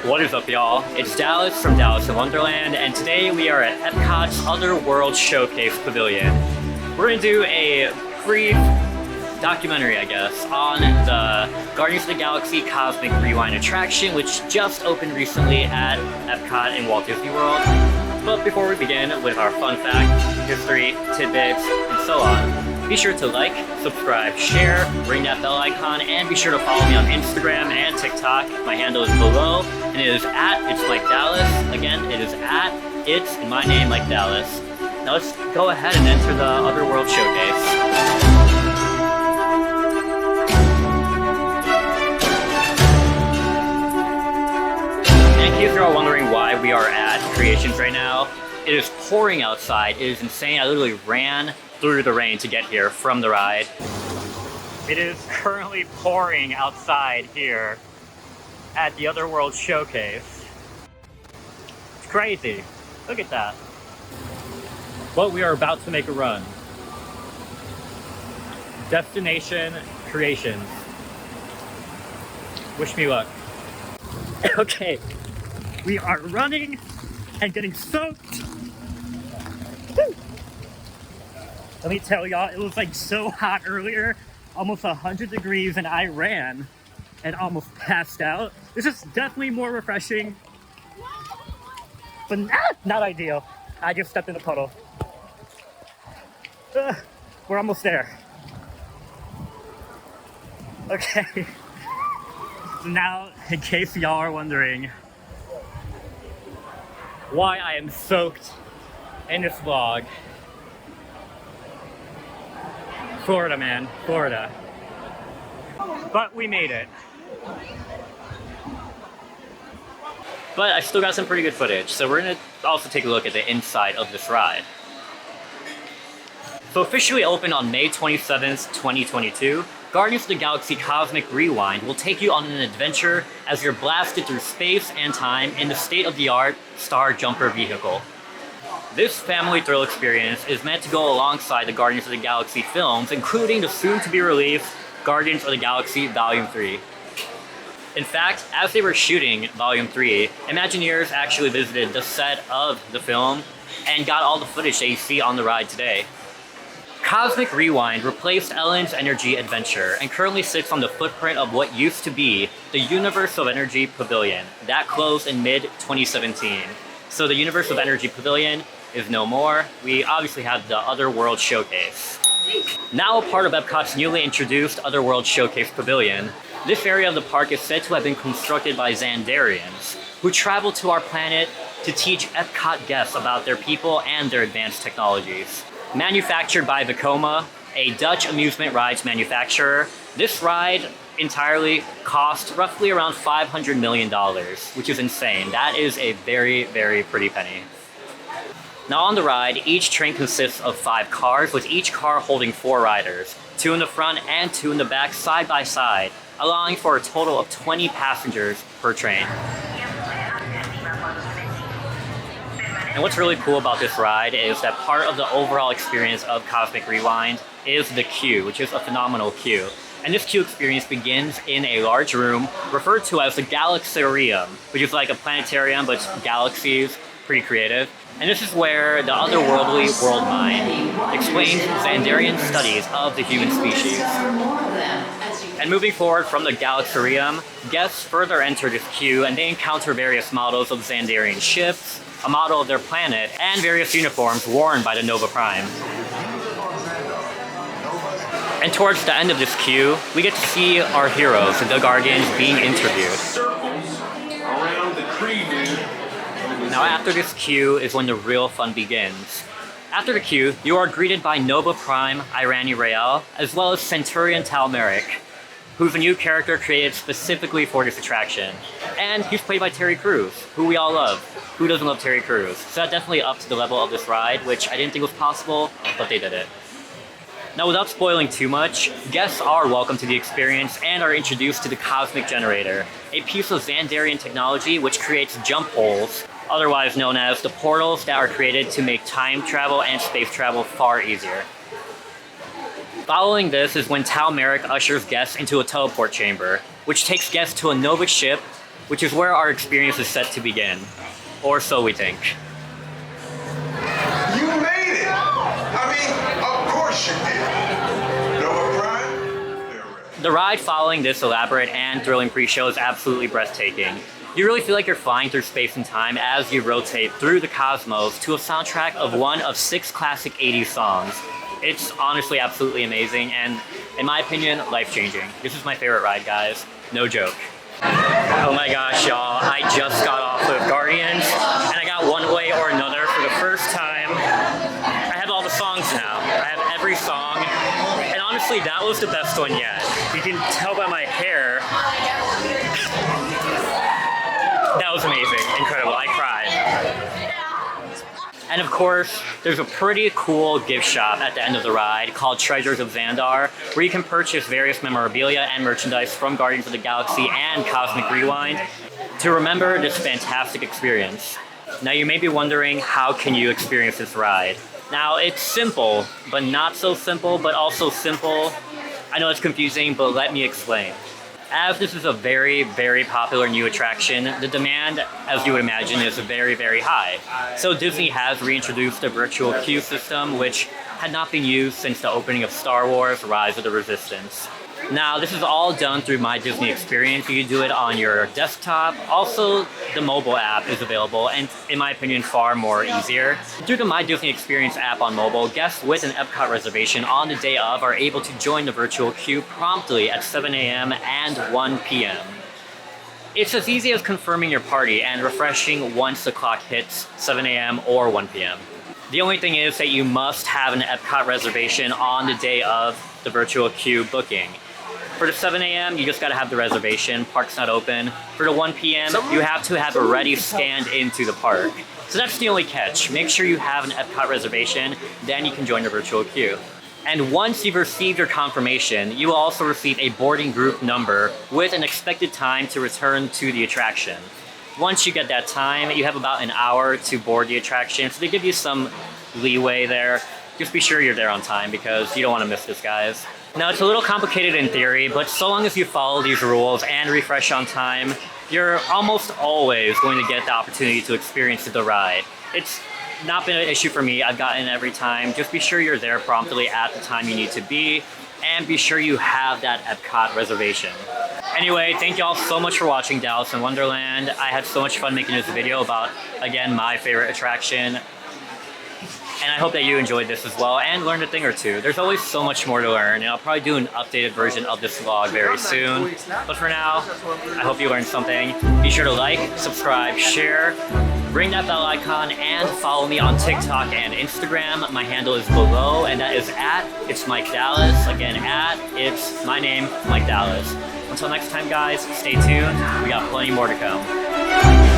What is up, y'all? It's Dallas from Dallas in Wonderland, and today we are at Epcot's Other World Showcase Pavilion. We're gonna do a brief documentary, I guess, on the Guardians of the Galaxy Cosmic Rewind attraction, which just opened recently at Epcot in Walt Disney World. But before we begin with our fun fact, history, tidbits, and so on, be sure to like, subscribe, share, ring that bell icon, and be sure to follow me on Instagram and TikTok. My handle is below, and it is at It's Like Dallas. Again, it is at It's in my name like Dallas. Now let's go ahead and enter the Other World Showcase. In case you're all wondering why we are at Creations right now, it is pouring outside. It is insane. I literally ran through the rain to get here from the ride. It is currently pouring outside here at the Other World Showcase. It's crazy. Look at that. But we are about to make a run. Destination Creations. Wish me luck. Okay. We are running and getting soaked. Woo! Let me tell y'all, it was like so hot earlier, almost 100 degrees, and I ran and almost passed out. This is definitely more refreshing, but not ideal. I just stepped in a puddle. We're almost there. Okay. Now, in case y'all are wondering why I am soaked in this vlog. Florida, man. Florida. But we made it. But I still got some pretty good footage, so we're gonna also take a look at the inside of this ride. So officially opened on May 27th, 2022, Guardians of the Galaxy Cosmic Rewind will take you on an adventure as you're blasted through space and time in the state-of-the-art Star Jumper vehicle. This family thrill experience is meant to go alongside the Guardians of the Galaxy films, including the soon-to-be-released Guardians of the Galaxy Volume 3. In fact, as they were shooting Volume 3, Imagineers actually visited the set of the film and got all the footage that you see on the ride today. Cosmic Rewind replaced Ellen's Energy Adventure and currently sits on the footprint of what used to be the Universe of Energy Pavilion. That closed in mid-2017. So the Universe of Energy Pavilion is no more. We obviously have the Other World Showcase. Now a part of Epcot's newly introduced Other World Showcase Pavilion, this area of the park is said to have been constructed by Xandarians, who traveled to our planet to teach Epcot guests about their people and their advanced technologies. Manufactured by Vekoma, a Dutch amusement rides manufacturer, this ride entirely cost roughly around $500 million, which is insane. That is a very, very pretty penny. Now on the ride, each train consists of 5 cars, with each car holding 4 riders, 2 in the front and 2 in the back side by side, allowing for a total of 20 passengers per train. And what's really cool about this ride is that part of the overall experience of Cosmic Rewind is the queue, which is a phenomenal queue. And this queue experience begins in a large room referred to as the Galaxarium, which is like a planetarium but galaxies, pretty creative. And this is where the otherworldly world mind explains Xandarian studies of the human species. And moving forward from the Galaxarium, guests further enter this queue and they encounter various models of Xandarian ships, a model of their planet, and various uniforms worn by the Nova Prime. And towards the end of this queue, we get to see our heroes, the Guardians, being interviewed. Now after this queue is when the real fun begins. After the queue, you are greeted by Nova Prime Irani Rael, as well as Centurion Talmeric, who's a new character created specifically for this attraction. And he's played by Terry Crews, who we all love. Who doesn't love Terry Crews? So that definitely upped the level of this ride, which I didn't think was possible, but they did it. Now without spoiling too much, guests are welcome to the experience and are introduced to the Cosmic Generator, a piece of Xandarian technology which creates jump holes, otherwise known as the portals that are created to make time travel and space travel far easier. Following this is when Talmeric ushers guests into a teleport chamber, which takes guests to a Nova ship which is where our experience is set to begin. Or so we think. You made it! I mean, of course you did. Nova Prime? The ride following this elaborate and thrilling pre-show is absolutely breathtaking. You really feel like you're flying through space and time as you rotate through the cosmos to a soundtrack of one of 6 classic 80s songs. It's honestly absolutely amazing and, in my opinion, life-changing. This is my favorite ride, guys. No joke. Oh my gosh, y'all. I just got off of Guardians and I got One Way or Another for the first time. I have all the songs now. I have every song. And honestly, that was the best one yet. You can tell by my hair. That was amazing. Incredible. I cried. And of course, there's a pretty cool gift shop at the end of the ride called Treasures of Xandar, where you can purchase various memorabilia and merchandise from Guardians of the Galaxy and Cosmic Rewind to remember this fantastic experience. Now you may be wondering, how can you experience this ride? Now it's simple, but not so simple, but also simple. I know it's confusing, but let me explain. As this is a very, very popular new attraction, the demand, as you would imagine, is very, very high. So Disney has reintroduced the virtual queue system, which had not been used since the opening of Star Wars: Rise of the Resistance. Now, this is all done through My Disney Experience. You can do it on your desktop. Also, the mobile app is available, and in my opinion, far more easier. Through the My Disney Experience app on mobile, guests with an Epcot reservation on the day of are able to join the virtual queue promptly at 7 a.m. and 1 p.m. It's as easy as confirming your party and refreshing once the clock hits 7 a.m. or 1 p.m. The only thing is that you must have an Epcot reservation on the day of the virtual queue booking. For the 7 a.m., you just gotta have the reservation. Park's not open. For the 1 p.m., you have to have already scanned into the park. So that's the only catch. Make sure you have an Epcot reservation, then you can join the virtual queue. And once you've received your confirmation, you will also receive a boarding group number with an expected time to return to the attraction. Once you get that time, you have about an hour to board the attraction, so they give you some leeway there. Just be sure you're there on time because you don't want to miss this, guys. Now, it's a little complicated in theory, but so long as you follow these rules and refresh on time, you're almost always going to get the opportunity to experience the ride. It's not been an issue for me. I've gotten it every time. Just be sure you're there promptly at the time you need to be, and be sure you have that Epcot reservation. Anyway, thank y'all so much for watching Dallas in Wonderland. I had so much fun making this video about, again, my favorite attraction. And I hope that you enjoyed this as well and learned a thing or two. There's always so much more to learn, and I'll probably do an updated version of this vlog very soon. But for now, I hope you learned something. Be sure to like, subscribe, share, ring that bell icon, and follow me on TikTok and Instagram. My handle is below, and that is @It's Mike Dallas. Again, @It's my name, Mike Dallas. Until next time, guys, stay tuned. We got plenty more to come.